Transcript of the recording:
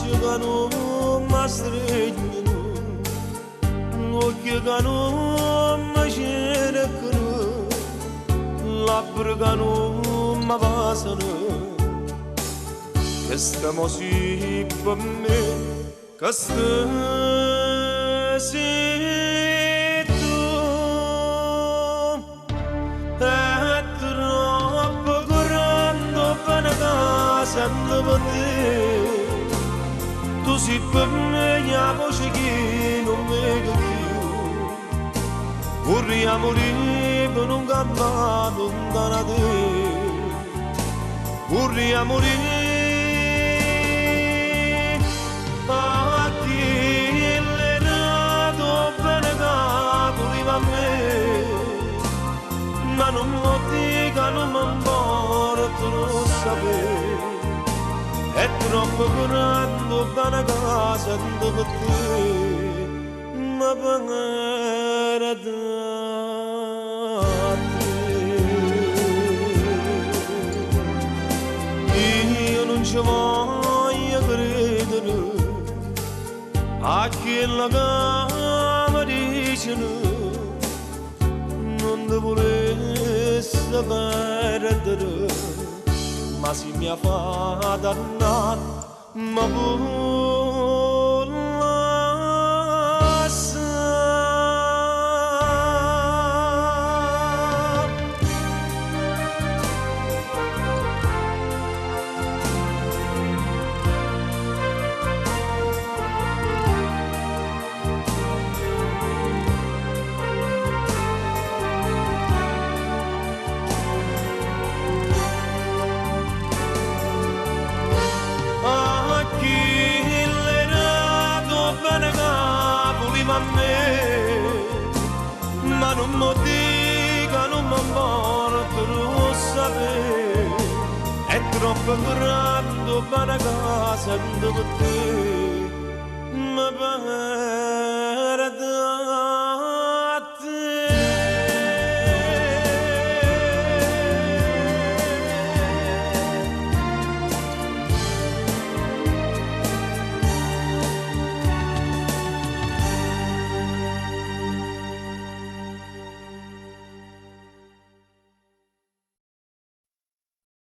chegano mais regno no chegano mais cru la pregano ma vasano questa musica per me questa sei tu è troppo grande per una casa dove te tu sei per me la voce che non vedo più vorrei morire per un cambiato da te vorrei morire a ti l'erato bene capo a me ma non lo dica non mi importa non sapere è troppo grande per una casa dove te ma pagare da te io non ci voglio credere a chi la cama dice non ti volesse perdere ma si mi fa dannare ma a me ma non mi dica non mi importa non sapere è troppo grande per una casa dove te mi